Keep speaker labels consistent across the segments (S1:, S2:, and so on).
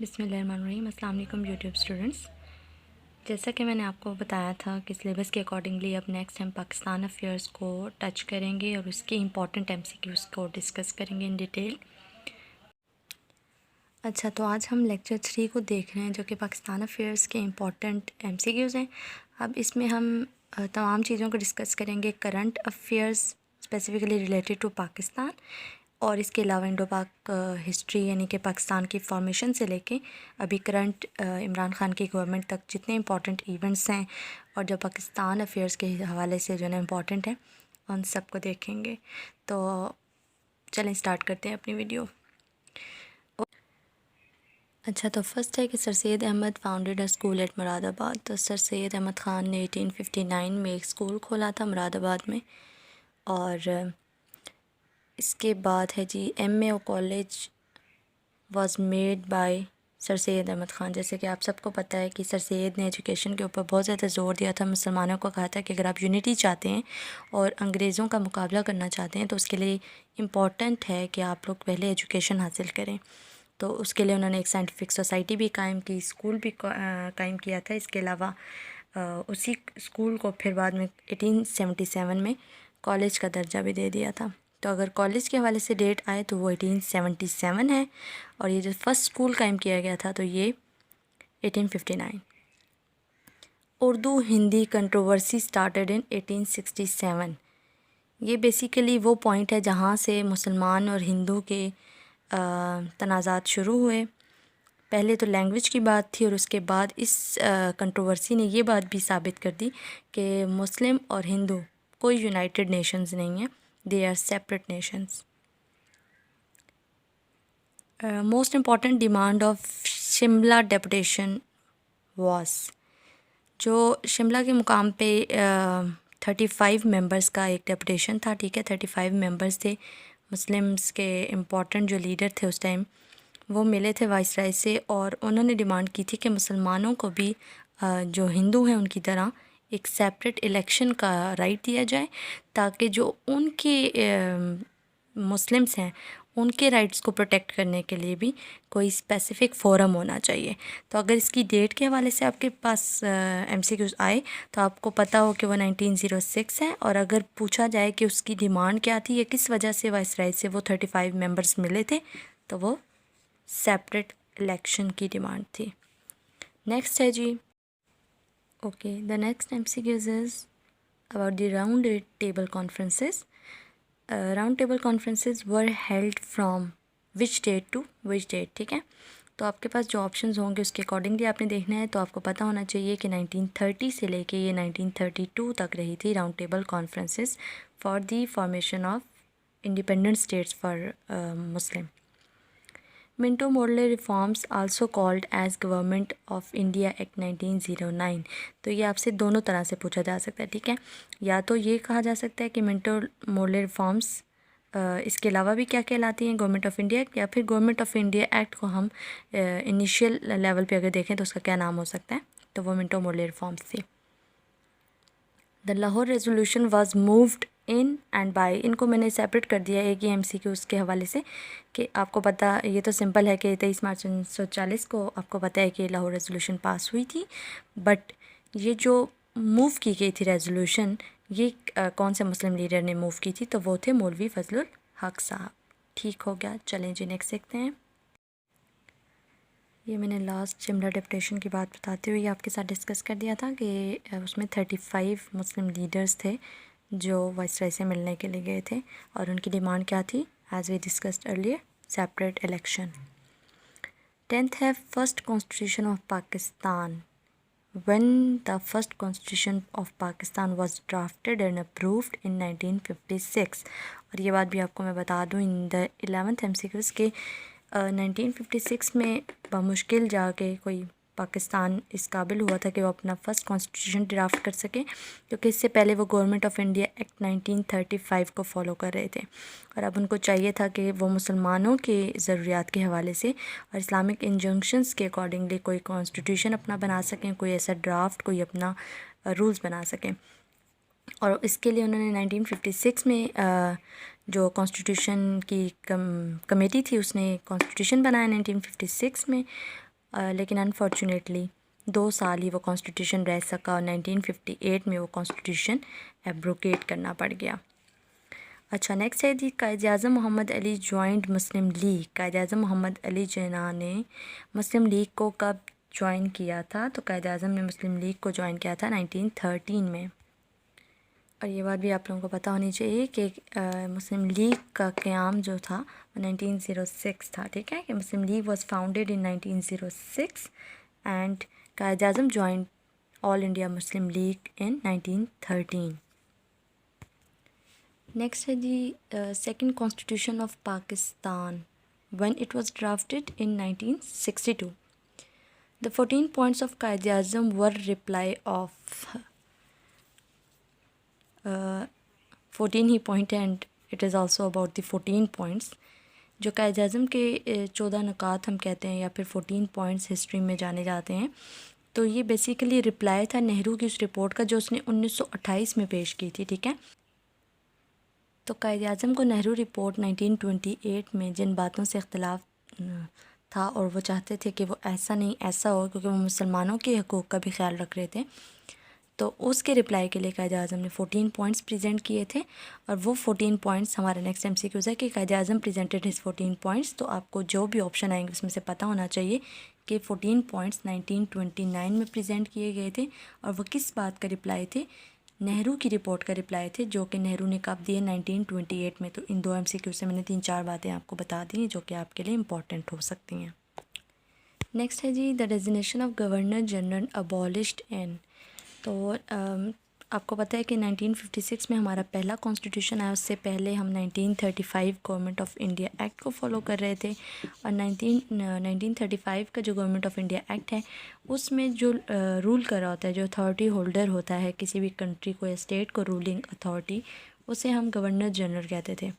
S1: बिस्मिल्लाहिर्रहमानिर्रहीम। अस्सलाम वालेकुम यूट्यूब स्टूडेंट्स। जैसा कि मैंने आपको बताया था कि सिलेबस के अकॉर्डिंगली अब नेक्स्ट हम पाकिस्तान अफेयर्स को टच करेंगे और उसके इम्पॉर्टेंट एमसीक्यूज़ को डिस्कस करेंगे इन डिटेल। अच्छा, तो आज हम लेक्चर 3 को देख रहे हैं जो कि पाकिस्तान अफेयर्स के इम्पॉर्टेंट एमसीक्यूज़ हैं। अब इसमें हम तमाम चीज़ों को डिस्कस करेंगे, current affairs specifically related to Pakistan, और इसके अलावा इंडो पाक हिस्ट्री यानी कि पाकिस्तान की फॉर्मेशन से लेके अभी करंट इमरान ख़ान की गवर्नमेंट तक जितने इंपॉर्टेंट इवेंट्स हैं और जो पाकिस्तान अफेयर्स के हवाले से जो है इम्पॉर्टेंट हैं उन सब को देखेंगे। तो चलें स्टार्ट करते हैं अपनी वीडियो। अच्छा, तो फर्स्ट है कि sir Syed Ahmad founded a school at Moradabad. तो सर सैयद अहमद ख़ान ने 1859 में एक स्कूल खोला था मुरादाबाद में। और इसके बाद है जी MA. College was made by sir Syed Ahmad Khan. जैसे कि आप सबको पता है कि सर सैयद ने एजुकेशन के ऊपर बहुत ज़्यादा ज़ोर दिया था। मुसलमानों को कहा था कि अगर आप यूनिटी चाहते हैं और अंग्रेज़ों का मुकाबला करना चाहते हैं तो उसके लिए इम्पॉर्टेंट है कि आप लोग पहले एजुकेशन हासिल करें। तो उसके लिए उन्होंने एक साइंटिफिक सोसाइटी भी कायम की, स्कूल भी कायम किया था। इसके अलावा उसी स्कूल को फिर बाद में 1877 में कॉलेज का दर्जा भी दे दिया था। तो अगर कॉलेज के हवाले से डेट आए तो वो 1877 है, और ये जो फर्स्ट स्कूल कायम किया गया था तो ये 1859। Urdu Hindi controversy started in 1867। ये बेसिकली वो पॉइंट है जहाँ से मुसलमान और हिंदू के तनाज़ात शुरू हुए। पहले तो लैंग्वेज की बात थी और उसके बाद इस कंट्रोवर्सी ने ये बात भी साबित कर दी कि मुस्लिम और हिंदू कोई यूनाइटेड नेशंस नहीं है, they are separate nations. Most important demand of Shimla deputation was. जो शिमला के मुकाम पे 35 मेंबर्स का एक डेपुटेशन था, ठीक है, 35 मेंबर्स थे। मुस्लिम्स के इम्पॉर्टेंट जो लीडर थे उस टाइम वो मिले थे वाइसराय से, और उन्होंने डिमांड की थी कि मुसलमानों को भी जो हिंदू हैं उनकी तरह एक सेपरेट इलेक्शन का राइट दिया जाए, ताकि जो उनके मुस्लिम्स हैं उनके राइट्स को प्रोटेक्ट करने के लिए भी कोई स्पेसिफ़िक फ़ोरम होना चाहिए। तो अगर इसकी डेट के हवाले से आपके पास एमसीक्यूज़ आए तो आपको पता हो कि वो 1906 है, और अगर पूछा जाए कि उसकी डिमांड क्या थी या किस वजह से वाइसराय से वो 35 मेंबर्स मिले थे, तो वो सेपरेट इलेक्शन की डिमांड थी। नेक्स्ट है जी, okay, the next MCQs is about the round table conferences. Round table conferences were held from which date to which date, ठीक है। तो आपके पास जो ऑप्शंस होंगे उसके अकॉर्डिंगली आपने देखना है। तो आपको पता होना चाहिए कि 1930 से लेके ये 1932 तक रही थी round table conferences for the formation of independent states for Muslim. Minto Morley reforms also called as Government of India Act 1909। तो ये आपसे दोनों तरह से पूछा जा सकता है, ठीक है। या तो ये कहा जा सकता है कि मिंटो मोर्ले रिफॉर्म्स इसके अलावा भी क्या कहलाती हैं, गवर्नमेंट ऑफ इंडिया एक्ट, या फिर गवर्नमेंट ऑफ इंडिया एक्ट को हम इनिशियल लेवल पे अगर देखें तो उसका क्या नाम हो सकता है, तो वो मिंटो मोर्ले रिफॉर्म्स थी। The Lahore resolution was moved in and by. इनको मैंने सेपरेट कर दिया एक ही एमसीक्यू उसके हवाले से कि आपको पता, ये तो सिंपल है कि 23 मार्च 1940 को आपको पता है कि लाहौर रेजोल्यूशन पास हुई थी, बट ये जो मूव की गई थी रेजोल्यूशन, ये कौन से मुस्लिम लीडर ने मूव की थी, तो वो थे मौलवी फजलुल हक साहब। ठीक हो गया, चलें जी नेक्स्ट देखते हैं। ये मैंने लास्ट शिमला डेपुटेशन की बात बताते हुए आपके साथ डिस्कस कर दिया था कि उसमें 35 मुस्लिम लीडर्स थे जो वाइसराय से मिलने के लिए गए थे, और उनकी डिमांड क्या थी, as we discussed earlier, separate election. 10th है first constitution of Pakistan. When the first constitution of Pakistan was drafted and approved in 1956। और ये बात भी आपको मैं बता दूँ इन द 11th MCQs के 1956 में बमुश्किल जाके कोई पाकिस्तान इस काबिल हुआ था कि वो अपना फ़र्स्ट कॉन्स्टिट्यूशन ड्राफ्ट कर सके, क्योंकि इससे पहले वो गवर्नमेंट ऑफ इंडिया एक्ट 1935 को फॉलो कर रहे थे, और अब उनको चाहिए था कि वो मुसलमानों के ज़रूरियात के हवाले से और इस्लामिक इंजंक्शंस के अकॉर्डिंगली कोई कॉन्स्टिट्यूशन अपना बना सकें, कोई ऐसा ड्राफ्ट, कोई अपना रूल्स बना सकें। और इसके लिए उन्होंने 1956 में जो कॉन्स्टिट्यूशन की कमेटी थी उसने कॉन्स्टिट्यूशन बनाया 1956 में, लेकिन अनफॉर्चुनेटली 2 साल ही वो कॉन्स्टिट्यूशन रह सका और 1958 में वो कॉन्स्टिट्यूशन एब्रोगेट करना पड़ गया। अच्छा, नेक्स्ट है जी, कायद आज़म मोहम्मद अली जॉइंड मुस्लिम लीग। कायद आज़म मोहम्मद अली जिन्ना ने मुस्लिम लीग को कब ज्वाइन किया था? तो कायद आज़म ने मुस्लिम लीग को ज्वाइन किया था 1913 में। और ये बात भी आप लोगों को पता होनी चाहिए कि मुस्लिम लीग का क़याम जो था वो 1906 था। ठीक है, कि Muslim League was founded in 1906 and Quaid Azam joined all India Muslim League in 1913। Next है जी, second constitution of Pakistan when it was drafted in 1962। The 14 points of Quaid Azam were reply of 14 ही point and it is also about the 14 points. जो कायद आज़म के 14 नुकात हम कहते हैं या फिर 14 पॉइंट्स हिस्ट्री में जाने जाते हैं। तो ये बेसिकली रिप्लाई था नेहरू की उस रिपोर्ट का जो उसने 1928 में पेश की थी। ठीक है, तो कायद आज़म को नेहरू रिपोर्ट 1928 में जिन बातों से इख्तलाफ था और वो चाहते थे कि वो ऐसा नहीं ऐसा हो, क्योंकि वो मुसलमानों के हकूक़ का भी ख्याल रख रहे थे, तो उसके रिप्लाई के लिए कायद आज़म ने 14 पॉइंट्स प्रेजेंट किए थे। और वो 14 पॉइंट्स हमारा नेक्स्ट MCQ है कि कायद आज़म प्रेजेंटेड हिज 14 पॉइंट्स। तो आपको जो भी ऑप्शन आएंगे उसमें से पता होना चाहिए कि 14 पॉइंट्स 1929 में प्रेजेंट किए गए थे और वो किस बात का रिप्लाई थे? नेहरू की रिपोर्ट का रिप्लाई थे, जो कि नेहरू ने कब दिए? 1928 में। तो इन 2 MCQ से मैंने 3-4 बातें आपको बता दी हैं जो कि आपके लिए इम्पॉर्टेंट हो सकती हैं। नेक्स्ट है जी, the designation of governor general abolished in. तो आपको पता है कि 1956 में हमारा पहला कॉन्स्टिट्यूशन आया। उससे पहले हम 1935 गवर्नमेंट ऑफ इंडिया एक्ट को फॉलो कर रहे थे और 1935 का जो गवर्नमेंट ऑफ इंडिया एक्ट है उसमें जो रूल कर रहा होता है, जो अथॉरिटी होल्डर होता है किसी भी कंट्री को या स्टेट को, रूलिंग अथॉरिटी, उसे हम गवर्नर जनरल कहते थे।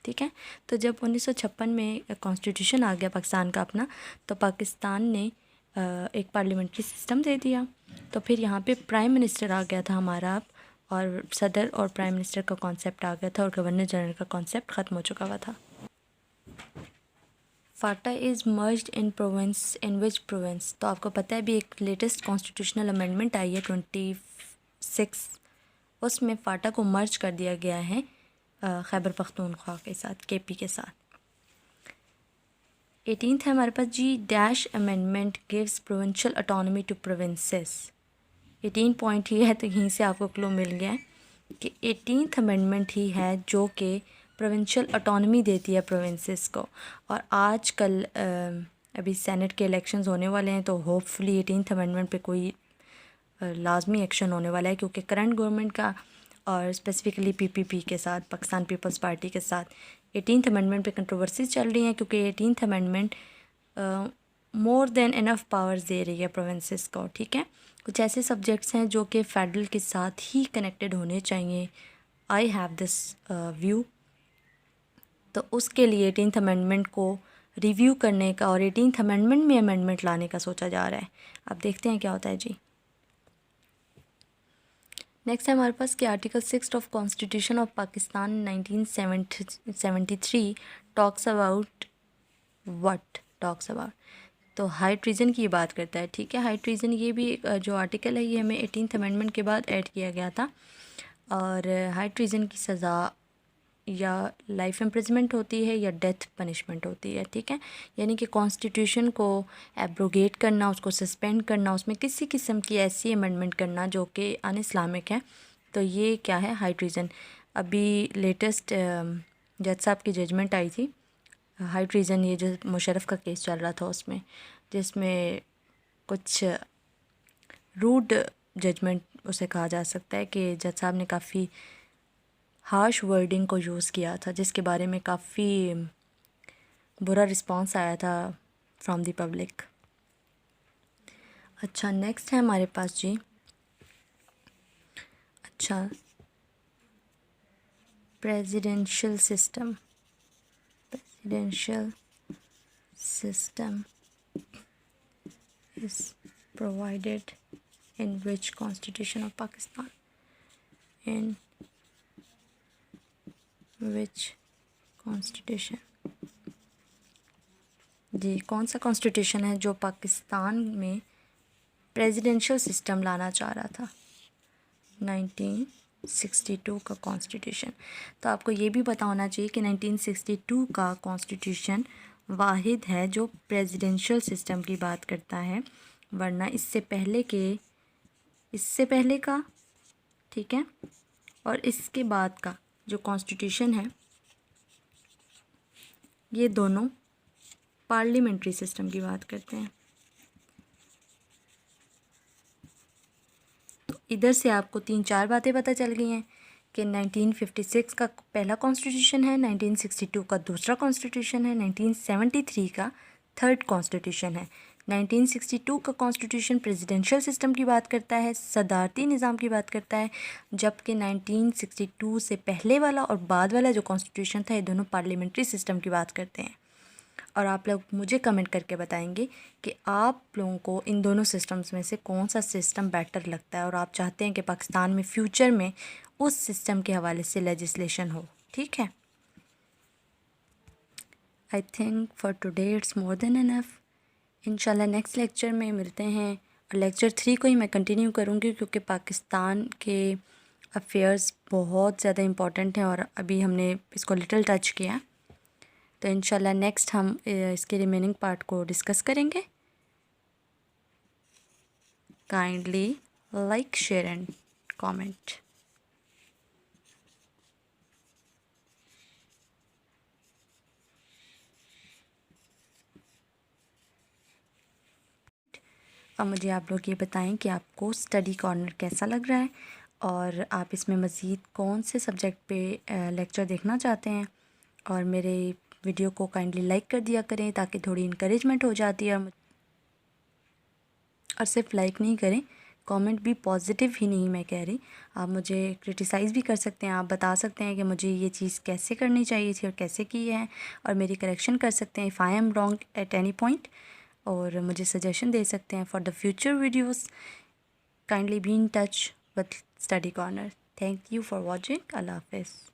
S1: ठीक है, तो जब 1956 में कॉन्स्टिट्यूशन आ गया पाकिस्तान का अपना, तो पाकिस्तान ने एक पार्लियामेंट्री सिस्टम दे दिया। तो फिर यहाँ पे प्राइम मिनिस्टर आ गया था हमारा, और सदर और प्राइम मिनिस्टर का कॉन्सेप्ट आ गया था और गवर्नर जनरल का कॉन्सेप्ट ख़त्म हो चुका हुआ था। FATA is merged in province, in which province? तो आपको पता है भी एक लेटेस्ट कॉन्स्टिट्यूशनल अमेंडमेंट आई है 26, उसमें फ़ाटा को मर्ज कर दिया गया है खैबर पख्तूनख्वा के साथ, KP के साथ। 18th है हमारे पास जी, dash amendment gives provincial autonomy to provinces. 18 point ही है, तो यहीं से आपको क्लू मिल गया है कि 18th अमेंडमेंट ही है जो कि प्रोविंशियल ऑटोनॉमी देती है प्रोविंसेस को। और आजकल अभी सेनेट के इलेक्शंस होने वाले हैं, तो होपफुली 18th अमेंडमेंट पे कोई लाजमी एक्शन होने वाला है, क्योंकि करंट गवर्नमेंट का और स्पेसिफिकली PPP के साथ, पाकिस्तान पीपल्स पार्टी के साथ 18th अमेंडमेंट पे कंट्रोवर्सी चल रही है, क्योंकि 18th amendment more than enough powers दे रही है प्रोविंसेस को। ठीक है, कुछ ऐसे सब्जेक्ट्स हैं जो कि फेडरल के साथ ही कनेक्टेड होने चाहिए। I have this view. तो उसके लिए 18th अमेंडमेंट को रिव्यू करने का और 18th अमेंडमेंट में अमेंडमेंट लाने का सोचा जा रहा है। अब देखते हैं क्या होता है जी। नेक्स्ट है हमारे पास कि article 6 of constitution of Pakistan 1973 talks about what? Talks about, तो हाई ट्रीजन की बात करता है। ठीक है, हाई ट्रीजन ये भी जो आर्टिकल है ये हमें 18th अमेंडमेंट के बाद ऐड किया गया था। और हाई ट्रीजन की सज़ा या लाइफ इम्प्रिजमेंट होती है या डेथ पनिशमेंट होती है। ठीक है, यानी कि कॉन्स्टिट्यूशन को एब्रोगेट करना, उसको सस्पेंड करना, उसमें किसी किस्म की ऐसी अमेंडमेंट करना जो कि अन इस्लामिक है, तो ये क्या है? High treason. अभी लेटेस्ट जज साहब की जजमेंट आई थी हाई ट्रीजन, ये जो मुशर्रफ का केस चल रहा था उसमें, जिसमें कुछ रूड जजमेंट उसे कहा जा सकता है कि जज साहब ने काफ़ी हार्श वर्डिंग को यूज़ किया था, जिसके बारे में काफ़ी बुरा रिस्पांस आया था फ्रॉम द पब्लिक। अच्छा, नेक्स्ट है हमारे पास जी, अच्छा, presidential system is provided in which constitution of Pakistan? In which constitution जी, कौन सा कॉन्स्टिट्यूशन है जो पाकिस्तान में प्रेसिडेंशियल सिस्टम लाना चाह रहा था? 1962 का कॉन्स्टिट्यूशन। तो आपको ये भी पता होना चाहिए कि 1962 का कॉन्स्टिट्यूशन वाहिद है जो प्रेसिडेंशियल सिस्टम की बात करता है, वरना इससे पहले का, ठीक है, और इसके बाद का जो कॉन्स्टिट्यूशन है, ये दोनों पार्लियामेंट्री सिस्टम की बात करते हैं। तो इधर से आपको 3-4 बातें पता चल गई हैं कि 1956 का पहला कॉन्स्टिट्यूशन है, 1962 का दूसरा कॉन्स्टिट्यूशन है, 1973 का थर्ड कॉन्स्टिट्यूशन है। 1962 का कॉन्स्टिट्यूशन प्रेसिडेंशियल सिस्टम की बात करता है, सदारती निज़ाम की बात करता है, जबकि 1962 से पहले वाला और बाद वाला जो कॉन्स्टिट्यूशन था, ये दोनों पार्लियामेंट्री सिस्टम की बात करते हैं। और आप लोग मुझे कमेंट करके बताएंगे कि आप लोगों को इन दोनों सिस्टम्स में से कौन सा सिस्टम बेटर लगता है और आप चाहते हैं कि पाकिस्तान में फ्यूचर में उस सिस्टम के हवाले से लेजिस्लेशन हो, ठीक है। I think for today it's more than enough. इंशाल्लाह नेक्स्ट लेक्चर में मिलते हैं, और लेक्चर 3 को ही मैं कंटिन्यू करूँगी क्योंकि पाकिस्तान के अफेयर्स बहुत ज़्यादा इम्पॉर्टेंट हैं और अभी हमने इसको लिटिल टच किया। तो इंशाल्लाह नेक्स्ट हम इसके रिमेनिंग पार्ट को डिस्कस करेंगे। Kindly like, share and comment. अब मुझे आप लोग ये बताएं कि आपको स्टडी कॉर्नर कैसा लग रहा है और आप इसमें मज़ीद कौन से सब्जेक्ट पे लेक्चर देखना चाहते हैं। और मेरे वीडियो को काइंडली लाइक कर दिया करें ताकि थोड़ी इनकरेजमेंट हो जाती है। और सिर्फ लाइक नहीं करें, कमेंट भी पॉजिटिव ही नहीं मैं कह रही, आप मुझे क्रिटिसाइज़ भी कर सकते हैं। आप बता सकते हैं कि मुझे ये चीज़ कैसे करनी चाहिए थी और कैसे की है, और मेरी करेक्शन कर सकते हैं if I am wrong at any point, और मुझे सजेशन दे सकते हैं for the future videos. Kindly be in touch with study corner. Thank you for watching. अल्लाह हाफ़िज़।